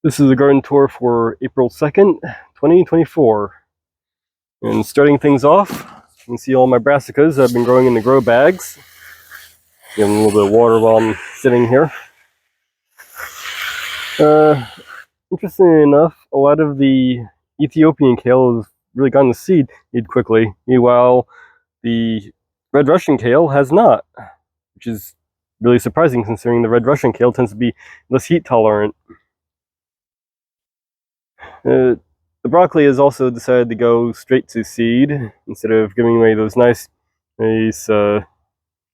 This is a garden tour for April 2nd, 2024. And starting things off, you can see all my brassicas I've been growing in the grow bags. Give them a little bit of water while I'm sitting here. Interestingly enough, a lot of the Ethiopian kale has really gotten the seed quickly, while the red Russian kale has not, which is really surprising considering the red Russian kale tends to be less heat tolerant. The broccoli has also decided to go straight to seed instead of giving away those nice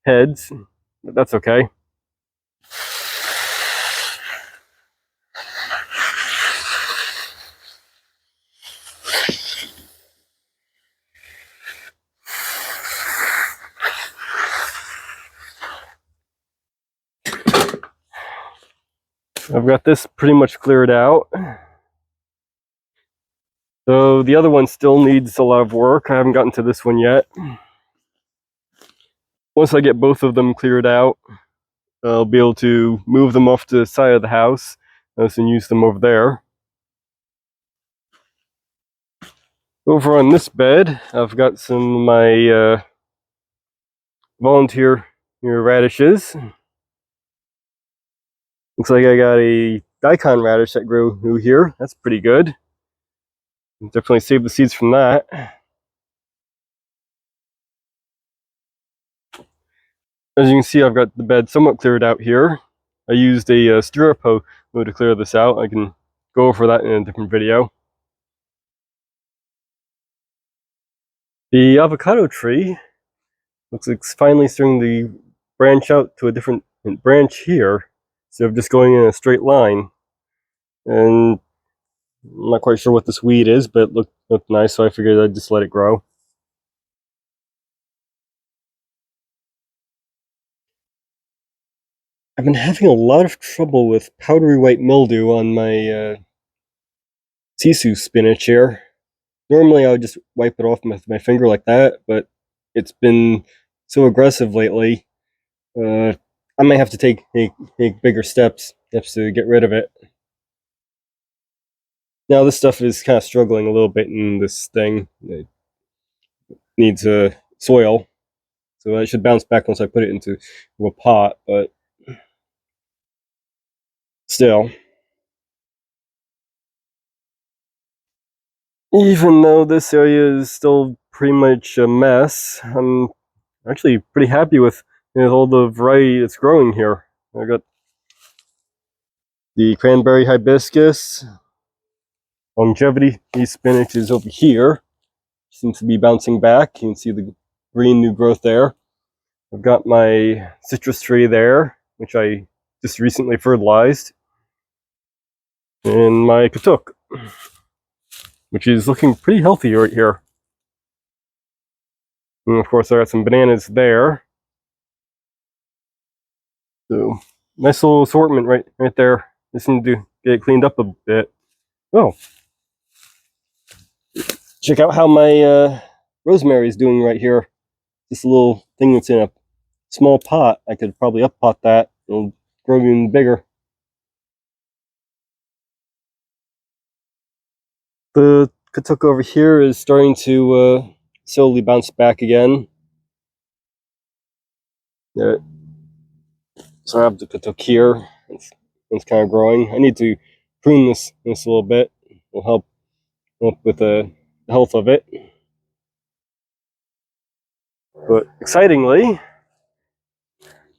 heads, but that's okay. I've got this pretty much cleared out. So the other one still needs a lot of work. I haven't gotten to this one yet. Once I get both of them cleared out, I'll be able to move them off to the side of the house and use them over there. Over on this bed, I've got some of my volunteer radishes. Looks like I got a daikon radish that grew here. That's pretty good. Definitely save the seeds from that. As you can see, I've got the bed somewhat cleared out here. I used a stirrup hoe to clear this out. I can go over that in a different video. The avocado tree looks like it's finally starting to branch out to a different branch here, instead of just going in a straight line. And I'm not quite sure what this weed is, but it looked nice, so I figured I'd just let it grow. I've been having a lot of trouble with powdery white mildew on my sisu spinach here. Normally I would just wipe it off with my finger like that, but it's been so aggressive lately. I might have to take bigger steps to get rid of it. Now this stuff is kind of struggling a little bit in this thing. It needs soil, so it should bounce back once I put it into a pot, but still. Even though this area is still pretty much a mess, I'm actually pretty happy with all the variety that's growing here. I got the cranberry hibiscus, longevity spinach is over here. Seems to be bouncing back. You can see the green new growth there. I've got my citrus tree there, which I just recently fertilized. And my katuk, which is looking pretty healthy right here. And of course I got some bananas there. So nice little assortment right there. Just need to get it cleaned up a bit. Oh, check out how my rosemary is doing right here. This little thing that's in a small pot. I could probably up pot that. It'll grow even bigger. The katuk over here is starting to slowly bounce back again. So I have the katuk here. It's kind of growing. I need to prune this a little bit. It'll help with the health of it. But excitingly,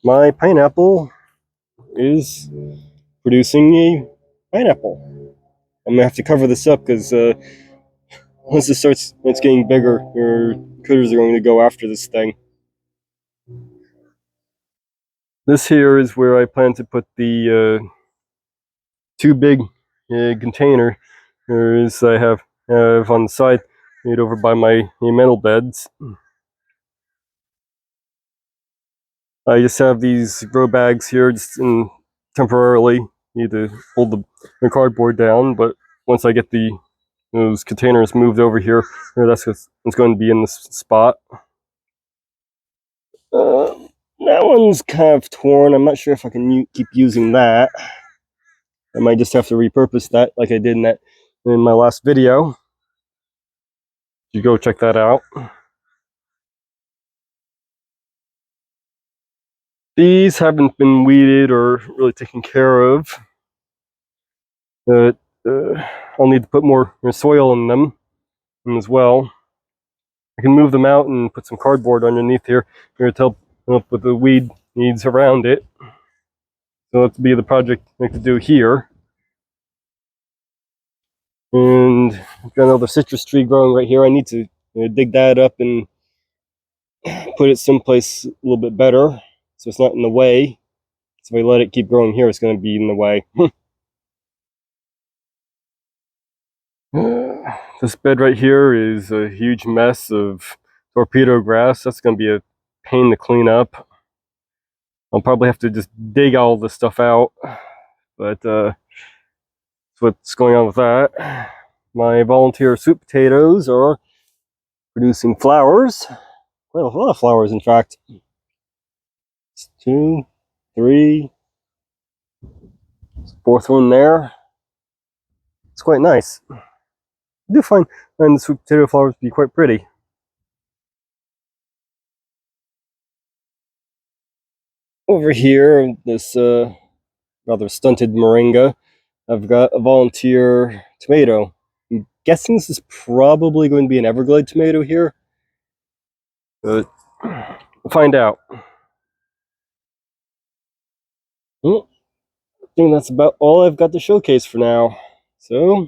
my pineapple is producing a pineapple. I'm gonna have to cover this up because once it's getting bigger, your critters are going to go after this thing. This here is where I plan to put the two big containers I have on the side, made over by my mantle beds. I just have these grow bags here just temporarily. Need to hold the cardboard down, but once I get those containers moved over here, that's what's going to be in this spot. That one's kind of torn. I'm not sure if I can keep using that. I might just have to repurpose that like I did in my last video. You go check that out. These haven't been weeded or really taken care of. But I'll need to put more soil in them as well. I can move them out and put some cardboard underneath here to help with the weed needs around it. So that's be the project I could do here. And I've got another citrus tree growing right here. I need to dig that up and put it someplace a little bit better so it's not in the way. So if I let it keep growing here, it's going to be in the way. This bed right here is a huge mess of torpedo grass. That's going to be a pain to clean up. I'll probably have to just dig all this stuff out, but that's what's going on with that. My volunteer sweet potatoes are producing flowers. Quite a lot of flowers, in fact. It's 2, 3, fourth one there. It's quite nice. I do find the sweet potato flowers to be quite pretty. Over here, this rather stunted moringa, I've got a volunteer tomato. I'm guessing this is probably going to be an Everglade tomato here, but we'll find out. Well, I think that's about all I've got to showcase for now. So,